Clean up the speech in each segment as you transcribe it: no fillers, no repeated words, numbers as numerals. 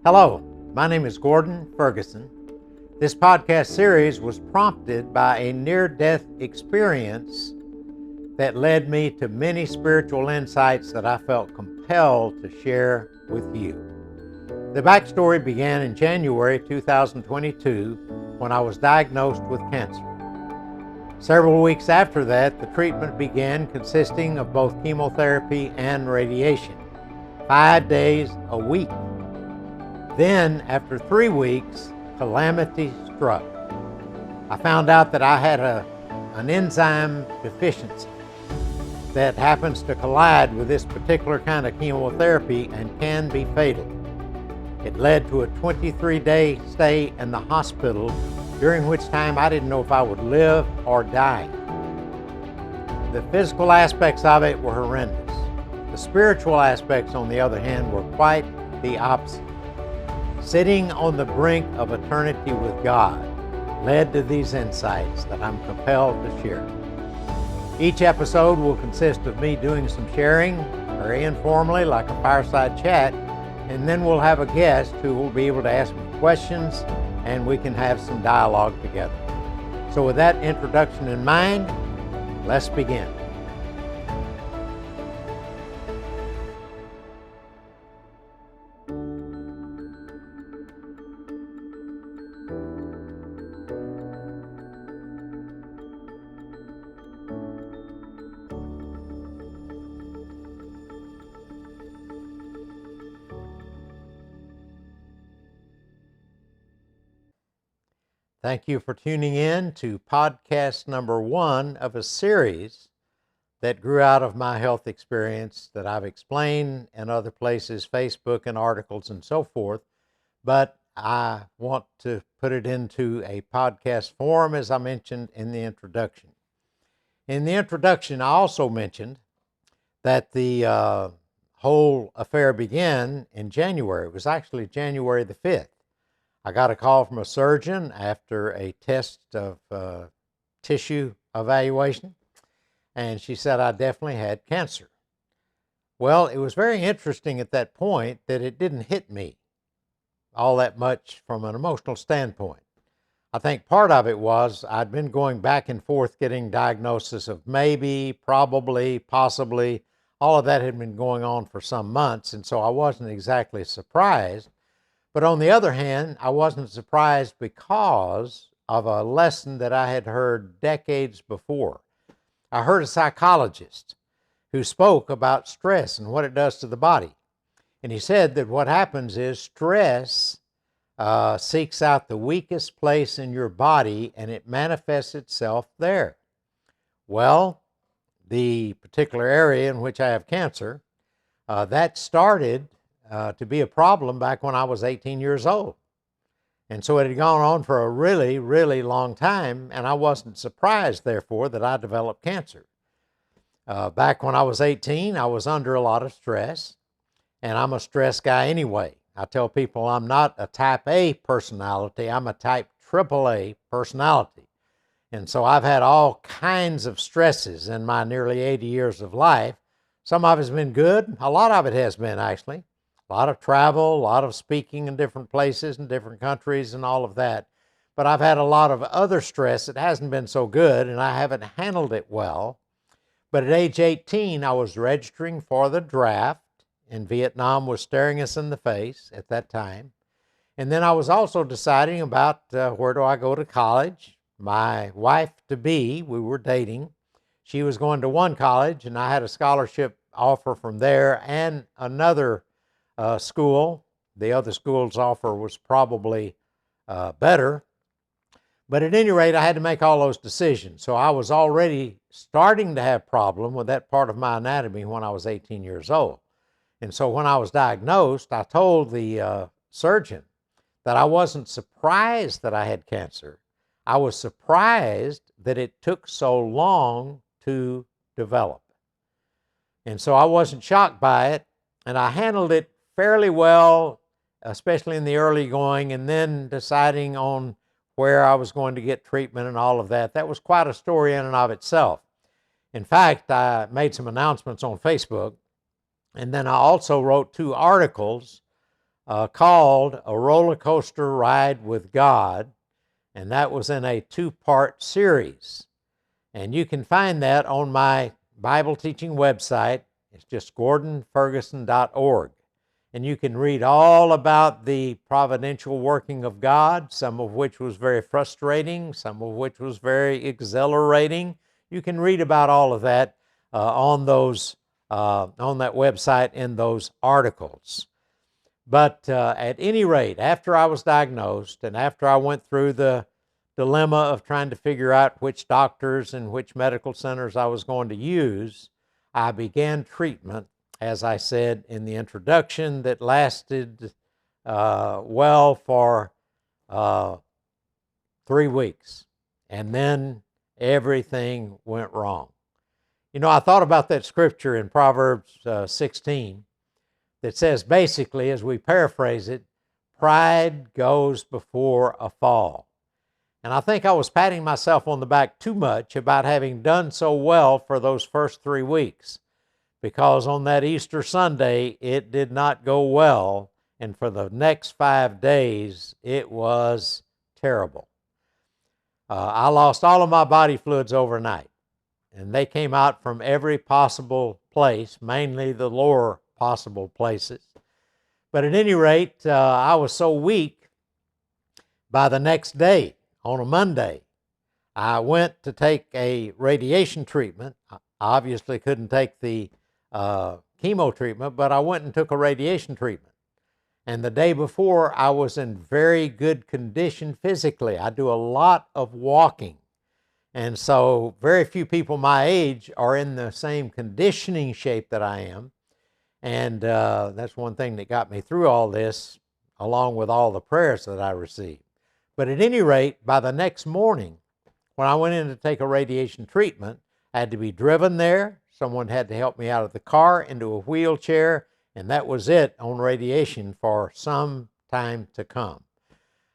Hello, my name is Gordon Ferguson. This podcast series was prompted by a near-death experience that led me to many spiritual insights that I felt compelled to share with you. The backstory began in January 2022 when I was diagnosed with cancer. Several weeks after that, the treatment began, consisting of both chemotherapy and radiation, 5 days a week. Then, after 3 weeks, calamity struck. I found out that I had an enzyme deficiency that happens to collide with this particular kind of chemotherapy and can be fatal. It led to a 23-day stay in the hospital, during which time I didn't know if I would live or die. The physical aspects of it were horrendous. The spiritual aspects, on the other hand, were quite the opposite. Sitting on the brink of eternity with God led to these insights that I'm compelled to share. Each episode will consist of me doing some sharing, very informally, like a fireside chat, and then we'll have a guest who will be able to ask me questions and we can have some dialogue together. So with that introduction in mind, let's begin. Thank you for tuning in to podcast number 1 of a series that grew out of my health experience that I've explained in other places, Facebook and articles and so forth, but I want to put it into a podcast form as I mentioned in the introduction. In the introduction, I also mentioned that the whole affair began in January. It was actually January the 5th. I got a call from a surgeon after a test of tissue evaluation, and she said I definitely had cancer. Well, it was very interesting at that point that it didn't hit me all that much from an emotional standpoint. I think part of it was I'd been going back and forth getting diagnosis of maybe, probably, possibly. All of that had been going on for some months, and so I wasn't exactly surprised. But on the other hand, I wasn't surprised because of a lesson that I had heard decades before. I heard a psychologist who spoke about stress and what it does to the body. And he said that what happens is stress seeks out the weakest place in your body and it manifests itself there. Well, the particular area in which I have cancer, that started to be a problem back when I was 18 years old. And so it had gone on for a really, really long time, and I wasn't surprised, therefore, that I developed cancer. Back when I was 18, I was under a lot of stress, and I'm a stress guy anyway. I tell people I'm not a type A personality, I'm a type AAA personality. And so I've had all kinds of stresses in my nearly 80 years of life. Some of it's been good, a lot of it has been actually. A lot of travel, a lot of speaking in different places, in different countries, and all of that. But I've had a lot of other stress that hasn't been so good, and I haven't handled it well. But at age 18, I was registering for the draft, and Vietnam was staring us in the face at that time. And then I was also deciding about where do I go to college. My wife-to-be, we were dating. She was going to one college, and I had a scholarship offer from there and another school. The other school's offer was probably better. But at any rate, I had to make all those decisions. So I was already starting to have problem with that part of my anatomy when I was 18 years old. And so when I was diagnosed, I told the surgeon that I wasn't surprised that I had cancer. I was surprised that it took so long to develop. And so I wasn't shocked by it, and I handled it fairly well, especially in the early going, and then deciding on where I was going to get treatment and all of that. That was quite a story in and of itself. In fact, I made some announcements on Facebook, and then I also wrote 2 articles called A Roller Coaster Ride with God, and that was in a two-part series. And you can find that on my Bible teaching website. It's just gordonferguson.org. And you can read all about the providential working of God, some of which was very frustrating, some of which was very exhilarating. You can read about all of that on that website in those articles. But at any rate, after I was diagnosed and after I went through the dilemma of trying to figure out which doctors and which medical centers I was going to use, I began treatment, as I said in the introduction, that lasted well for 3 weeks. And then everything went wrong. You know, I thought about that scripture in Proverbs 16 that says basically, as we paraphrase it, pride goes before a fall. And I think I was patting myself on the back too much about having done so well for those first 3 weeks, because on that Easter Sunday, it did not go well, and for the next 5 days, it was terrible. I lost all of my body fluids overnight, and they came out from every possible place, mainly the lower possible places. But at any rate, I was so weak, by the next day, on a Monday, I went to take a radiation treatment. I obviously couldn't take the chemo treatment, but I went and took a radiation treatment. And the day before, I was in very good condition physically. I do a lot of walking. And so very few people my age are in the same conditioning shape that I am. And that's one thing that got me through all this, along with all the prayers that I received. But at any rate, by the next morning, when I went in to take a radiation treatment, I had to be driven there. Someone had to help me out of the car into a wheelchair, and that was it on radiation for some time to come.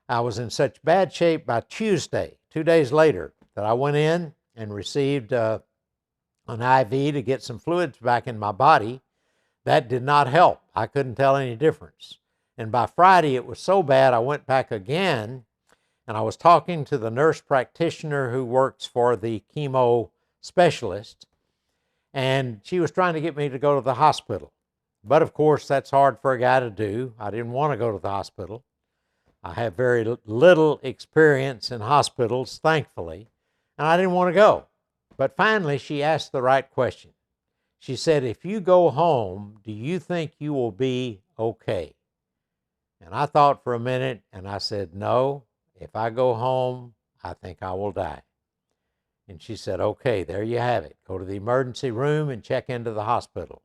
I was in such bad shape by Tuesday, 2 days later, that I went in and received an IV to get some fluids back in my body. That did not help. I couldn't tell any difference. And by Friday, it was so bad, I went back again, and I was talking to the nurse practitioner who works for the chemo specialist, and she was trying to get me to go to the hospital. But of course, that's hard for a guy to do. I didn't want to go to the hospital. I have very little experience in hospitals, thankfully, and I didn't want to go. But finally, she asked the right question. She said, "If you go home, do you think you will be okay?" And I thought for a minute, and I said, "No, if I go home, I think I will die." And she said, "Okay, there you have it. Go to the emergency room and check into the hospital."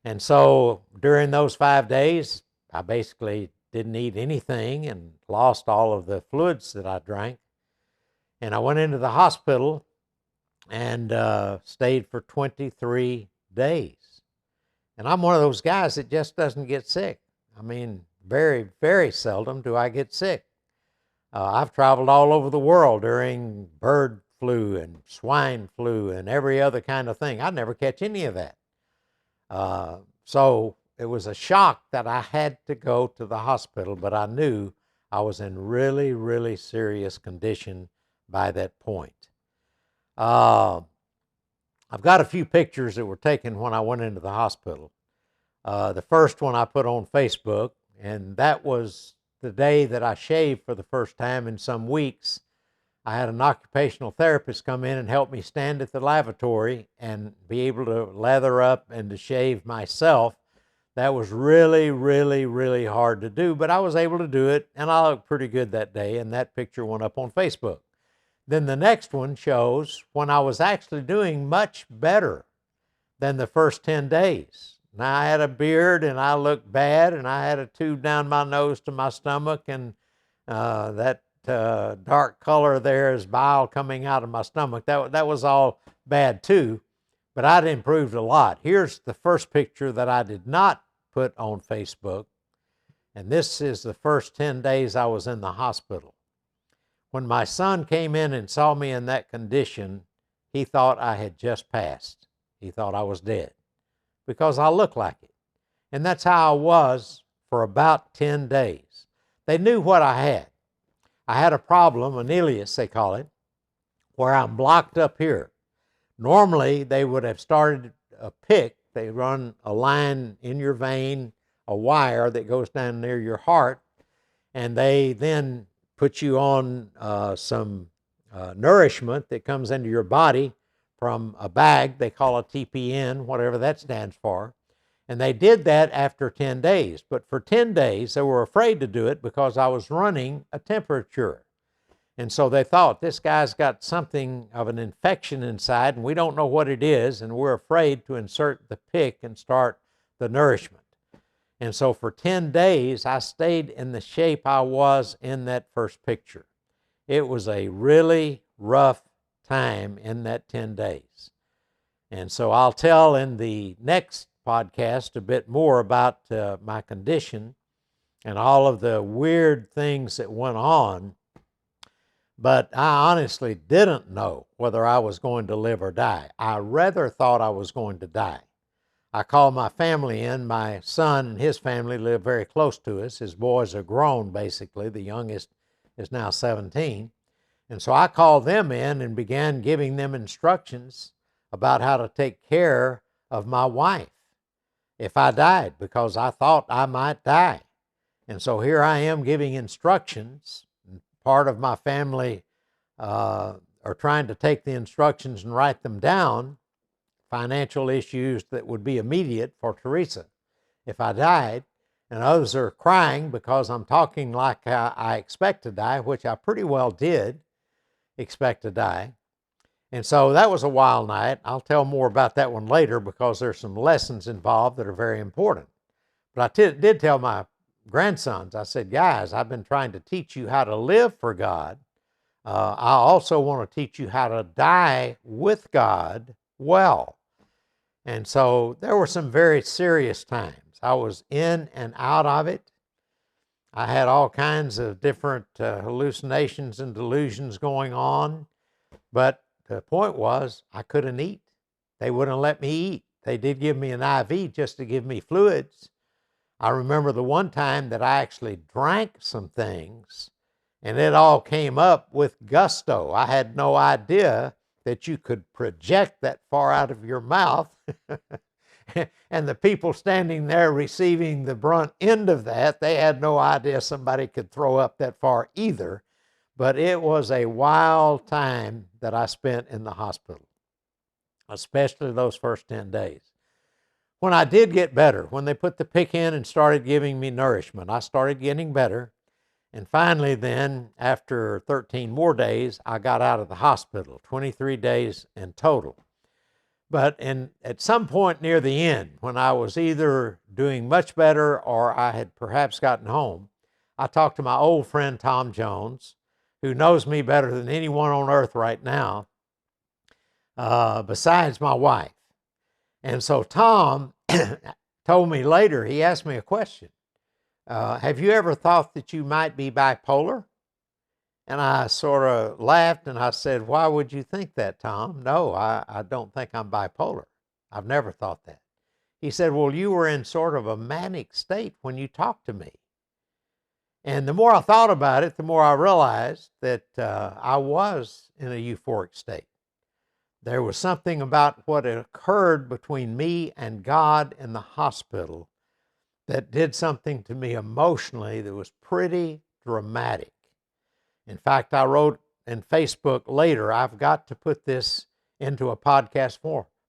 And so during those 5 days, I basically didn't eat anything and lost all of the fluids that I drank. And I went into the hospital and stayed for 23 days. And I'm one of those guys that just doesn't get sick. I mean, very, very seldom do I get sick. I've traveled all over the world during bird flu and swine flu and every other kind of thing. I never catch any of that. So it was a shock that I had to go to the hospital, but I knew I was in really, really serious condition by that point. I've got a few pictures that were taken when I went into the hospital. The first one I put on Facebook, and that was the day that I shaved for the first time in some weeks. I had an occupational therapist come in and help me stand at the lavatory and be able to lather up and to shave myself. That was really, really, really hard to do, but I was able to do it, and I looked pretty good that day, and that picture went up on Facebook. Then the next one shows when I was actually doing much better than the first 10 days. Now, I had a beard, and I looked bad, and I had a tube down my nose to my stomach, and that dark color there is bile coming out of my stomach. That was all bad too, but I'd improved a lot. Here's the first picture that I did not put on Facebook, and this is the first 10 days I was in the hospital. When my son came in and saw me in that condition, he thought I had just passed. He thought I was dead because I looked like it. And that's how I was for about 10 days. They knew what I had. I had a problem, an ileus they call it, where I'm blocked up here. Normally, they would have started a pick. They run a line in your vein, a wire that goes down near your heart, and they then put you on some nourishment that comes into your body from a bag they call a TPN, whatever that stands for. And they did that after 10 days. But for 10 days, they were afraid to do it because I was running a temperature. And so they thought, this guy's got something of an infection inside, and we don't know what it is, and we're afraid to insert the pick and start the nourishment. And so for 10 days, I stayed in the shape I was in that first picture. It was a really rough time in that 10 days. And so I'll tell in the next podcast a bit more about my condition and all of the weird things that went on. But I honestly didn't know whether I was going to live or die. I rather thought I was going to die. I called my family in. My son and his family live very close to us. His boys are grown, basically. The youngest is now 17. And so I called them in and began giving them instructions about how to take care of my wife if I died, because I thought I might die. And so here I am giving instructions. Part of my family are trying to take the instructions and write them down, financial issues that would be immediate for Teresa if I died, and others are crying because I'm talking like I expect to die, which I pretty well did expect to die. And so that was a wild night. I'll tell more about that one later because there's some lessons involved that are very important. But I did tell my grandsons, I said, guys, I've been trying to teach you how to live for God. I also want to teach you how to die with God well. And so there were some very serious times. I was in and out of it. I had all kinds of different hallucinations and delusions going on. But the point was, I couldn't eat. They wouldn't let me eat. They did give me an IV just to give me fluids. I remember the one time that I actually drank some things, and it all came up with gusto. I had no idea that you could project that far out of your mouth. And the people standing there receiving the brunt end of that, they had no idea somebody could throw up that far either. But it was a wild time that I spent in the hospital, especially those first 10 days. When I did get better, when they put the pick in and started giving me nourishment, I started getting better. And finally then, after 13 more days, I got out of the hospital, 23 days in total. But at some point near the end, when I was either doing much better or I had perhaps gotten home, I talked to my old friend Tom Jones, who knows me better than anyone on earth right now, besides my wife. And so Tom told me later, he asked me a question. Have you ever thought that you might be bipolar? And I sort of laughed and I said, why would you think that, Tom? No, I don't think I'm bipolar. I've never thought that. He said, well, you were in sort of a manic state when you talked to me. And the more I thought about it, the more I realized that I was in a euphoric state. There was something about what had occurred between me and God in the hospital that did something to me emotionally that was pretty dramatic. In fact, I wrote in Facebook later, I've got to put this into a podcast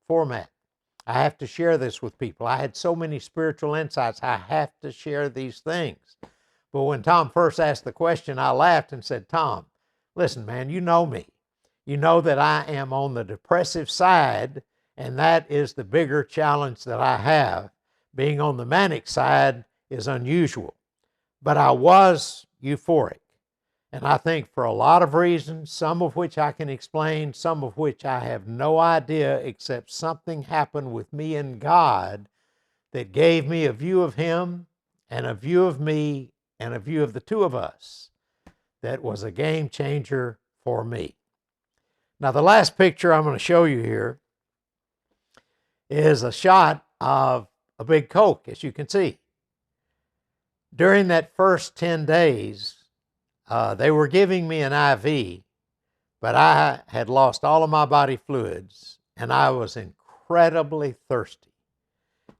format. I have to share this with people. I had so many spiritual insights. I have to share these things. But when Tom first asked the question, I laughed and said, Tom, listen, man, you know me. You know that I am on the depressive side, and that is the bigger challenge that I have. Being on the manic side is unusual. But I was euphoric. And I think for a lot of reasons, some of which I can explain, some of which I have no idea, except something happened with me and God that gave me a view of Him and a view of me and a view of the two of us that was a game changer for me. Now, the last picture I'm going to show you here is a shot of a big Coke, as you can see. During that first 10 days, they were giving me an IV, but I had lost all of my body fluids and I was incredibly thirsty.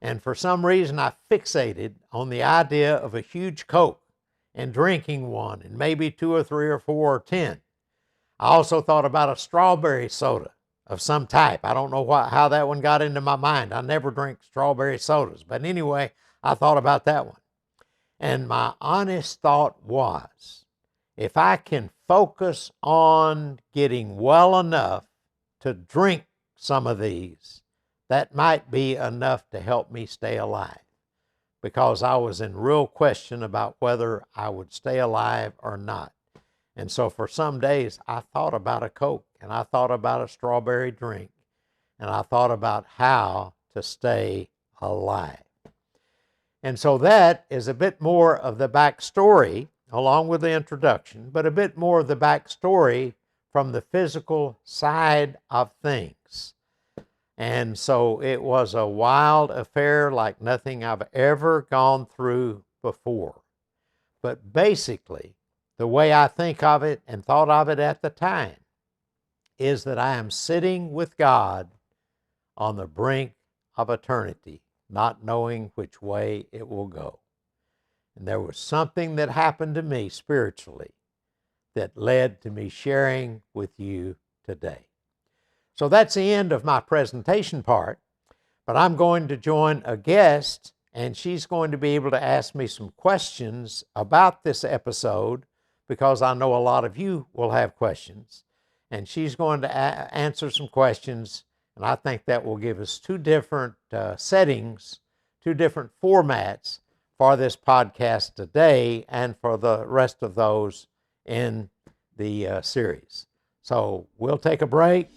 And for some reason, I fixated on the idea of a huge Coke and drinking one, and maybe 2 or 3 or 4 or 10. I also thought about a strawberry soda of some type. I don't know how that one got into my mind. I never drink strawberry sodas. But anyway, I thought about that one. And my honest thought was, if I can focus on getting well enough to drink some of these, that might be enough to help me stay alive, because I was in real question about whether I would stay alive or not. And so for some days, I thought about a Coke, and I thought about a strawberry drink, and I thought about how to stay alive. And so that is a bit more of the backstory, along with the introduction, but a bit more of the backstory from the physical side of things. And so it was a wild affair like nothing I've ever gone through before. But basically, the way I think of it and thought of it at the time is that I am sitting with God on the brink of eternity, not knowing which way it will go. And there was something that happened to me spiritually that led to me sharing with you today. So that's the end of my presentation part, but I'm going to join a guest, and she's going to be able to ask me some questions about this episode, because I know a lot of you will have questions. And she's going to answer some questions, and I think that will give us two different settings, two different formats for this podcast today and for the rest of those in the series. So we'll take a break,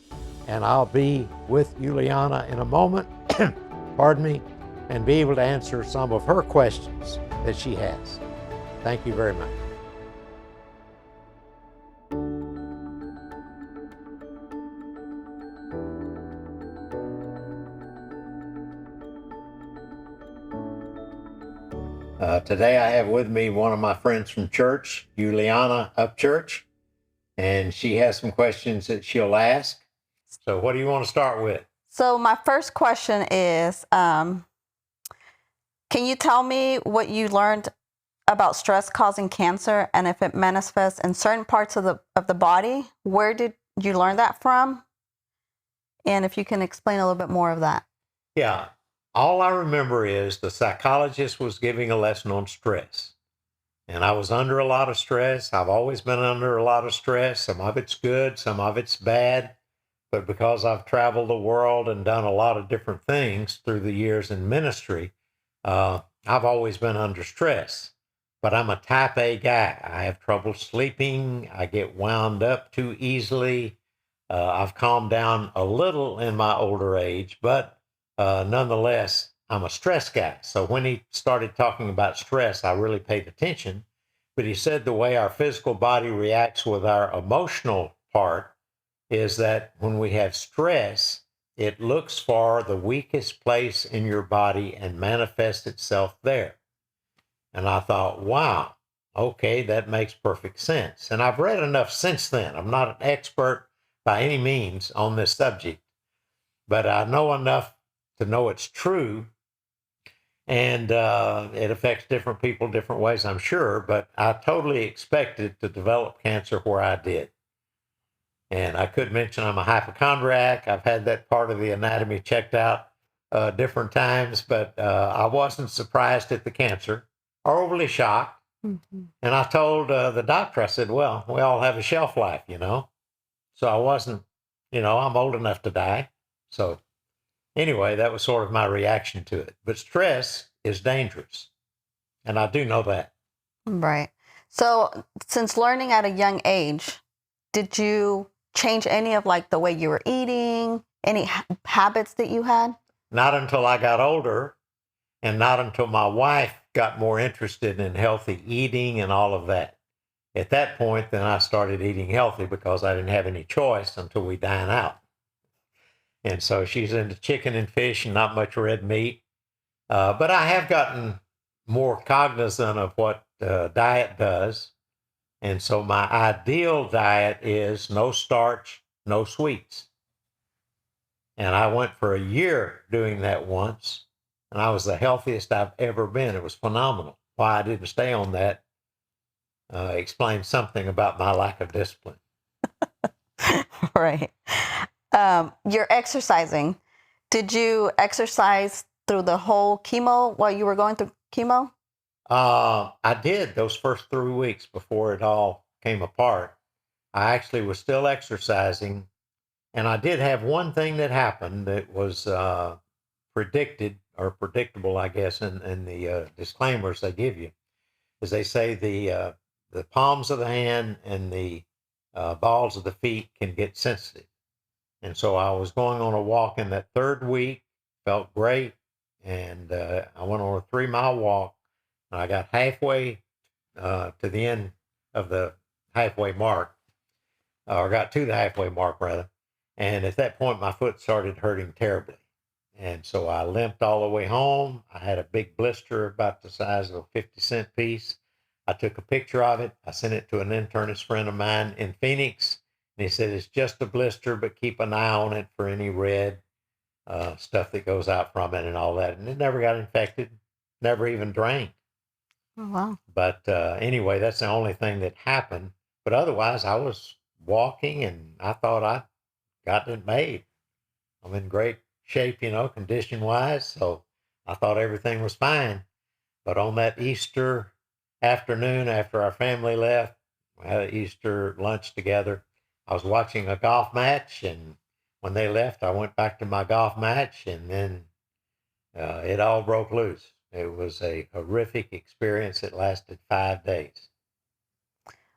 and I'll be with Yuliana in a moment, pardon me, and be able to answer some of her questions that she has. Thank you very much. Today I have with me one of my friends from church, Yuliana Upchurch, and she has some questions that she'll ask. So what do you want to start with? So my first question is, can you tell me what you learned about stress causing cancer, and if it manifests in certain parts of the body? Where did you learn that from? And if you can explain a little bit more of that. Yeah. All I remember is the psychologist was giving a lesson on stress. And I was under a lot of stress. I've always been under a lot of stress. Some of it's good, some of it's bad. But because I've traveled the world and done a lot of different things through the years in ministry, I've always been under stress. But I'm a type A guy. I have trouble sleeping. I get wound up too easily. I've calmed down a little in my older age, but nonetheless, I'm a stress guy. So when he started talking about stress, I really paid attention. But he said the way our physical body reacts with our emotional part is that when we have stress, it looks for the weakest place in your body and manifests itself there. And I thought, wow, okay, that makes perfect sense. And I've read enough since then. I'm not an expert by any means on this subject, but I know enough to know it's true. And it affects different people different ways, I'm sure, but I totally expected to develop cancer where I did. And I could mention I'm a hypochondriac. I've had that part of the anatomy checked out different times, but I wasn't surprised at the cancer or overly shocked. Mm-hmm. And I told the doctor, I said, well, we all have a shelf life, you know. So I wasn't, I'm old enough to die. So anyway, that was sort of my reaction to it. But stress is dangerous. And I do know that. Right. So since learning at a young age, did you change any of the way you were eating, any habits that you had? Not until I got older, and not until my wife got more interested in healthy eating and all of that. At that point, then I started eating healthy because I didn't have any choice until we dine out. And so she's into chicken and fish and not much red meat. But I have gotten more cognizant of what diet does. And so my ideal diet is no starch, no sweets. And I went for a year doing that once, and I was the healthiest I've ever been. It was phenomenal. Why I didn't stay on that explains something about my lack of discipline. Right. You're exercising. Did you exercise through the whole chemo while you were going through chemo? I did those first 3 weeks before it all came apart. I actually was still exercising, and I did have one thing that happened that was predicted or predictable, I guess, in the disclaimers they give you, is they say the palms of the hand and the balls of the feet can get sensitive. And so I was going on a walk in that third week, felt great, and I went on a 3 mile walk, and I got halfway to the end of the halfway mark, or got to the halfway mark rather. And at that point, my foot started hurting terribly. And so I limped all the way home. I had a big blister about the size of a 50-cent piece. I took a picture of it. I sent it to an internist friend of mine in Phoenix. And he said, it's just a blister, but keep an eye on it for any red stuff that goes out from it and all that. And it never got infected, never even drained. Oh, wow. But anyway, that's the only thing that happened. But otherwise, I was walking and I thought I'd gotten it made. I'm in great shape, condition wise. So I thought everything was fine. But on that Easter afternoon, after our family left, we had an Easter lunch together. I was watching a golf match, and when they left, I went back to my golf match, and then it all broke loose. It was a horrific experience. It lasted 5 days.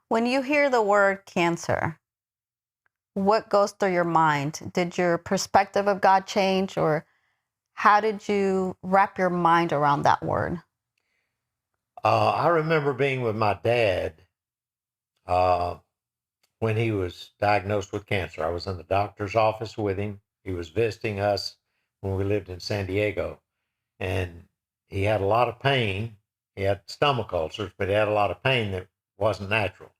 When you hear the word cancer, what goes through your mind? Did your perspective of God change, or how did you wrap your mind around that word? I remember being with my dad when he was diagnosed with cancer. I was in the doctor's office with him. He was visiting us when we lived in San Diego, and he had a lot of pain. He had stomach ulcers, but he had a lot of pain that wasn't natural.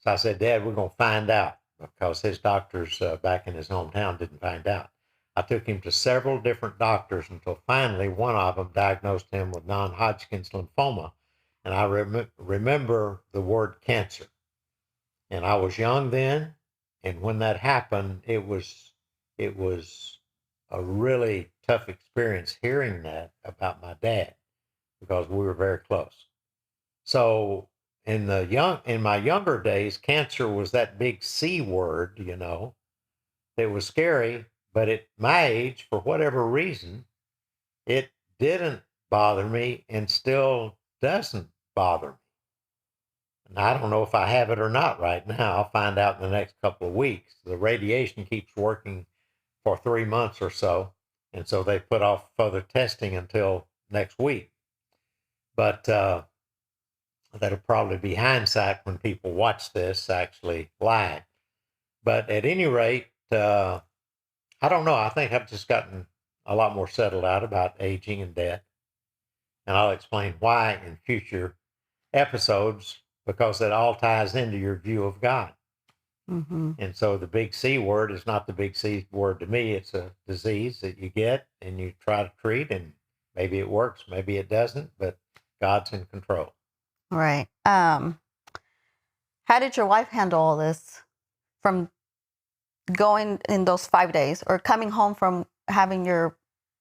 So I said, Dad, we're going to find out, because his doctors back in his hometown didn't find out. I took him to several different doctors until finally one of them diagnosed him with non-Hodgkin's lymphoma. And I remember the word cancer. And I was young then. And when that happened, it was a really tough experience hearing that about my dad, because we were very close. So in my younger days, cancer was that big C word, that was scary. But at my age, for whatever reason, it didn't bother me and still doesn't bother me. And I don't know if I have it or not right now. I'll find out in the next couple of weeks. The radiation keeps working for 3 months or so. And so they put off further testing until next week. But that'll probably be hindsight when people watch this actually live. But at any rate, I don't know. I think I've just gotten a lot more settled out about aging and death. And I'll explain why in future episodes, because it all ties into your view of God. Mm-hmm. And so the big C word is not the big C word to me. It's a disease that you get and you try to treat, and maybe it works, maybe it doesn't, but God's in control. Right. How did your wife handle all this, from going in those 5 days, or coming home from having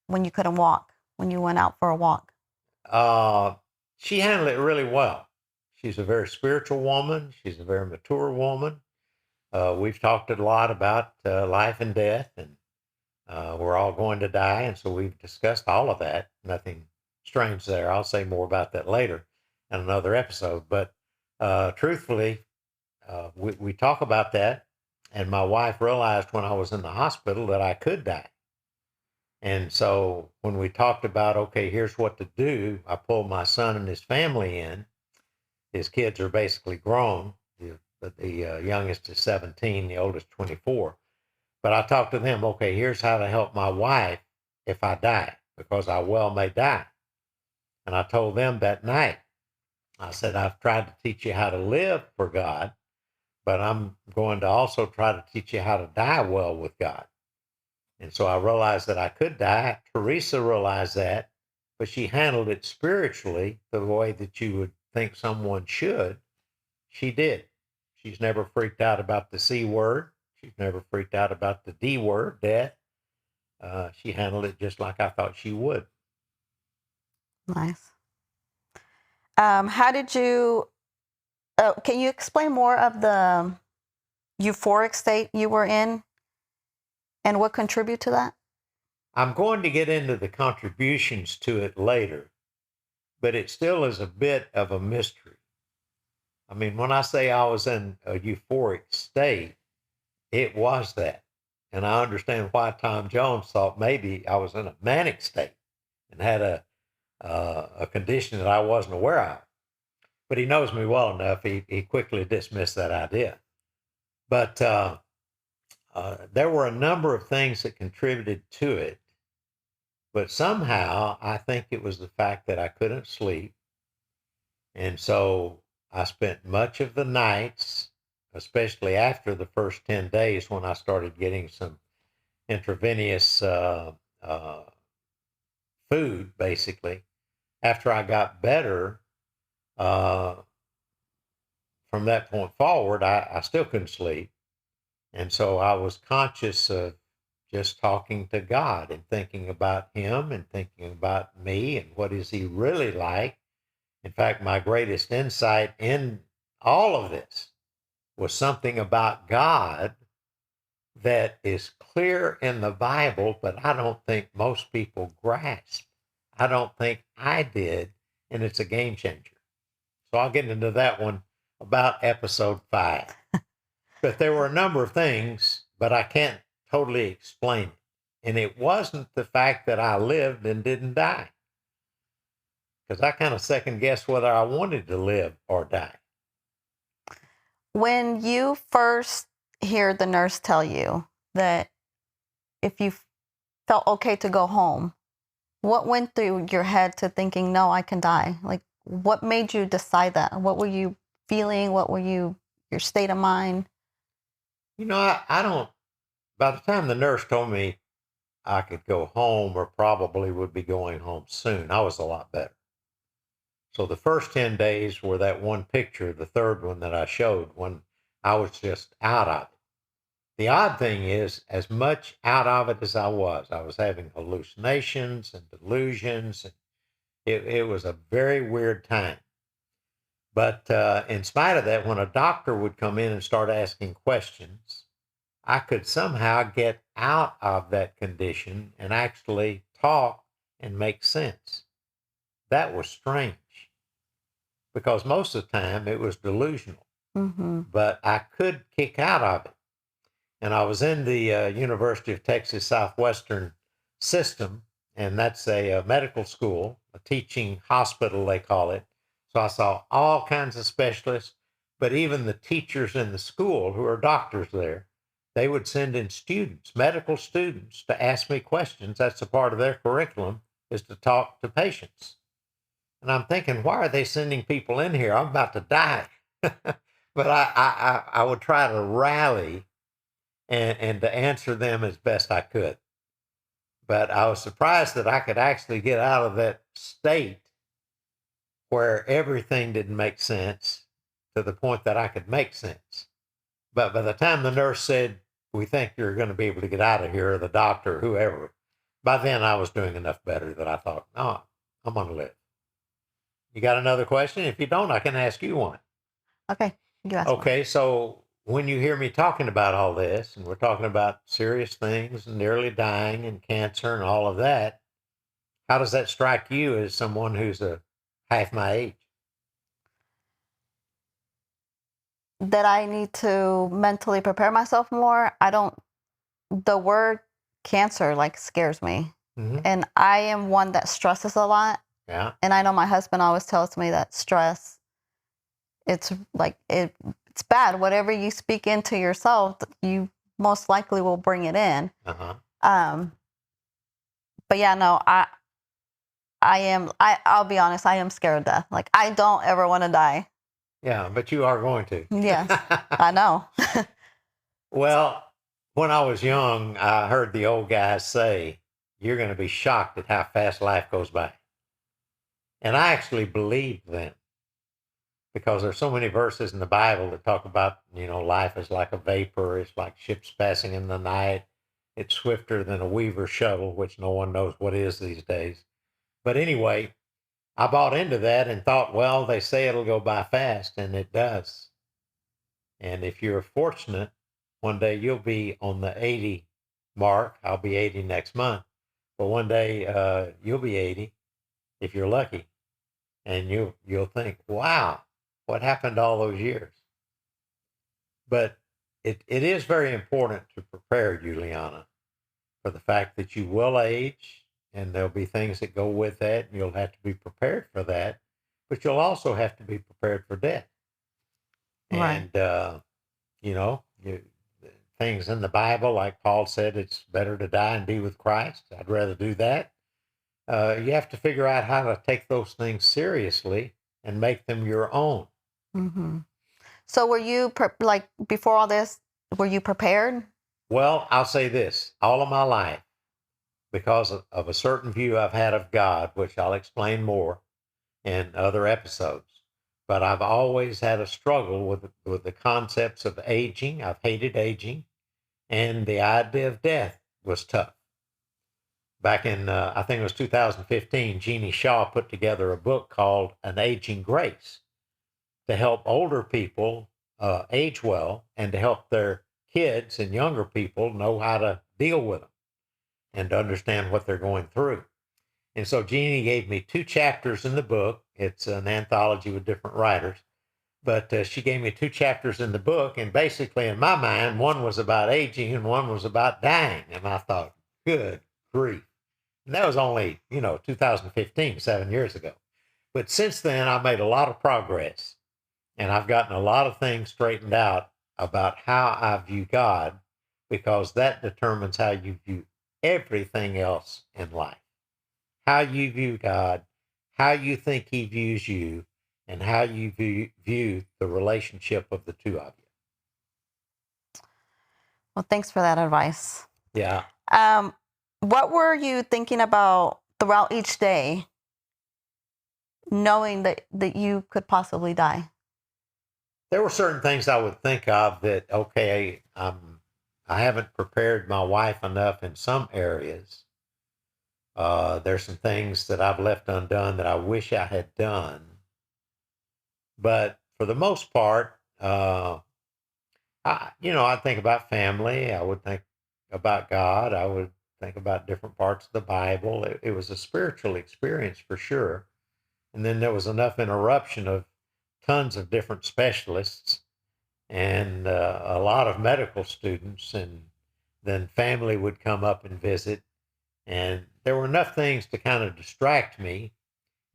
when you couldn't walk, when you went out for a walk? She handled it really well. She's a very spiritual woman. She's a very mature woman. We've talked a lot about life and death, and we're all going to die. And so we've discussed all of that. Nothing strange there. I'll say more about that later in another episode. But truthfully, we talk about that. And my wife realized when I was in the hospital that I could die. And so when we talked about, okay, here's what to do, I pulled my son and his family in. His kids are basically grown. The youngest is 17, the oldest 24. But I talked to them, okay, here's how to help my wife if I die, because I well may die. And I told them that night, I said, I've tried to teach you how to live for God, but I'm going to also try to teach you how to die well with God. And so I realized that I could die. Teresa realized that, but she handled it spiritually the way that you would think someone should. She did. She's never freaked out about the C word. She's never freaked out about the D word, death. She handled it just like I thought she would. Nice. How did you, can you explain more of the euphoric state you were in and what contributed to that? I'm going to get into the contributions to it later, but it still is a bit of a mystery. I mean, when I say I was in a euphoric state, it was that. And I understand why Tom Jones thought maybe I was in a manic state and had a condition that I wasn't aware of. But he knows me well enough, he quickly dismissed that idea. But there were a number of things that contributed to it. But somehow I think it was the fact that I couldn't sleep. And so I spent much of the nights, especially after the first 10 days when I started getting some intravenous food, basically. After I got better, uh, from that point forward, I still couldn't sleep. And so I was conscious of just talking to God and thinking about Him and thinking about me and what is He really like. In fact, my greatest insight in all of this was something about God that is clear in the Bible, but I don't think most people grasp. I don't think I did, and it's a game changer. So I'll get into that one about episode 5. But there were a number of things, but I can't totally explain it. And it wasn't the fact that I lived and didn't die, because I kind of second guessed whether I wanted to live or die. When you first hear the nurse tell you that if you felt okay to go home, what went through your head to thinking, no, I can die? Like, what made you decide that? What were you feeling? What were your state of mind? You know, I don't, by the time the nurse told me I could go home or probably would be going home soon, I was a lot better. So the first 10 days were that one picture, the third one that I showed, when I was just out of it. The odd thing is, as much out of it as I was having hallucinations and delusions. And it was a very weird time. But in spite of that, when a doctor would come in and start asking questions, I could somehow get out of that condition and actually talk and make sense. That was strange because most of the time it was delusional, but I could kick out of it. And I was in the University of Texas Southwestern system, and that's a medical school, a teaching hospital, they call it. So I saw all kinds of specialists, but even the teachers in the school who are doctors there, they would send in students, medical students, to ask me questions. That's a part of their curriculum, is to talk to patients. And I'm thinking, why are they sending people in here? I'm about to die. But I would try to rally and to answer them as best I could. But I was surprised that I could actually get out of that state where everything didn't make sense to the point that I could make sense. But by the time the nurse said, we think you're going to be able to get out of here, or the doctor, or whoever, by then I was doing enough better that I thought, no, I'm going to live. You got another question? If you don't, I can ask you one. Okay, you ask one. Okay, so when you hear me talking about all this, and we're talking about serious things and nearly dying and cancer and all of that, how does that strike you as someone who's half my age? That I need to mentally prepare myself more. The word cancer like scares me. Mm-hmm. And I am one that stresses a lot. Yeah. And I know my husband always tells me that stress, it's bad. Whatever you speak into yourself, you most likely will bring it in. Uh-huh. But yeah, no, I'll be honest, I am scared of death. Like, I don't ever want to die. Yeah, but you are going to. Yes, I know. Well, when I was young, I heard the old guys say, you're going to be shocked at how fast life goes by. And I actually believed them because there's so many verses in the Bible that talk about, life is like a vapor. It's like ships passing in the night. It's swifter than a weaver's shuttle, which no one knows what is these days. But anyway, I bought into that and thought, well, they say it'll go by fast, and it does. And if you're fortunate, one day you'll be on the 80 mark. I'll be 80 next month. But one day you'll be 80 if you're lucky. And you'll think, wow, what happened to all those years? But it is very important to prepare, Yuliana, for the fact that you will age, and there'll be things that go with that, and you'll have to be prepared for that. But you'll also have to be prepared for death. Right. And, things in the Bible, like Paul said, it's better to die and be with Christ. I'd rather do that. You have to figure out how to take those things seriously and make them your own. Mm-hmm. So were you, before all this, were you prepared? Well, I'll say this. All of my life, because of a certain view I've had of God, which I'll explain more in other episodes, but I've always had a struggle with the concepts of aging. I've hated aging, and the idea of death was tough. Back in, I think it was 2015, Jeannie Shaw put together a book called An Aging Grace to help older people age well and to help their kids and younger people know how to deal with them and to understand what they're going through. And so Jeannie gave me 2 chapters in the book. It's an anthology with different writers. But she gave me 2 chapters in the book. And basically, in my mind, one was about aging and one was about dying. And I thought, good grief. And that was only, 2015, 7 years ago. But since then, I've made a lot of progress. And I've gotten a lot of things straightened out about how I view God, because that determines how you view everything else in life. How you view God, how you think he views you, and how you view the relationship of the two of you. Well, thanks for that advice. Yeah. What were you thinking about throughout each day, knowing that you could possibly die? There were certain things I would think of that, okay, I haven't prepared my wife enough in some areas. There's some things that I've left undone that I wish I had done. But for the most part, I think about family. I would think about God. I would think about different parts of the Bible. It was a spiritual experience for sure. And then there was enough interruption of tons of different specialists and a lot of medical students. And then family would come up and visit. And there were enough things to kind of distract me.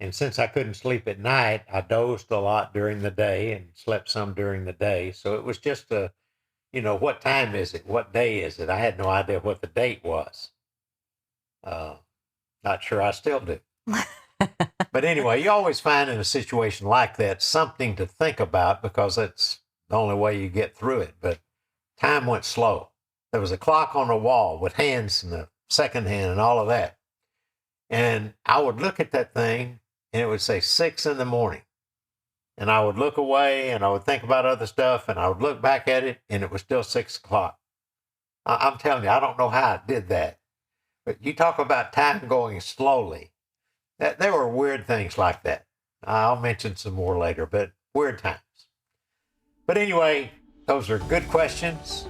And since I couldn't sleep at night, I dozed a lot during the day and slept some during the day. So it was just what time is it? What day is it? I had no idea what the date was. Not sure I still do. But anyway, you always find in a situation like that something to think about, because that's the only way you get through it. But time went slow. There was a clock on the wall with hands and the second hand and all of that. And I would look at that thing and it would say 6 a.m. And I would look away and I would think about other stuff and I would look back at it and it was still 6 o'clock. I'm telling you, I don't know how I did that. But you talk about time going slowly. There were weird things like that. I'll mention some more later, but weird times. But anyway, those are good questions.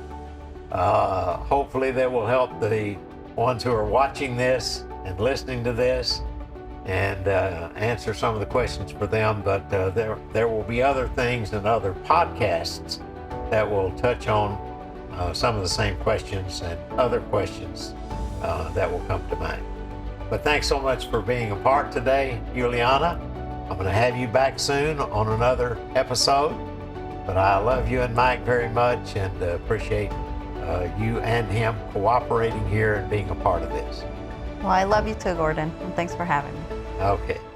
Hopefully they will help the ones who are watching this and listening to this and answer some of the questions for them. But there will be other things and other podcasts that will touch on some of the same questions and other questions that will come to mind. But thanks so much for being a part today, Yuliana. I'm going to have you back soon on another episode. But I love you and Mike very much and appreciate you and him cooperating here and being a part of this. Well, I love you too, Gordon, and thanks for having me. Okay.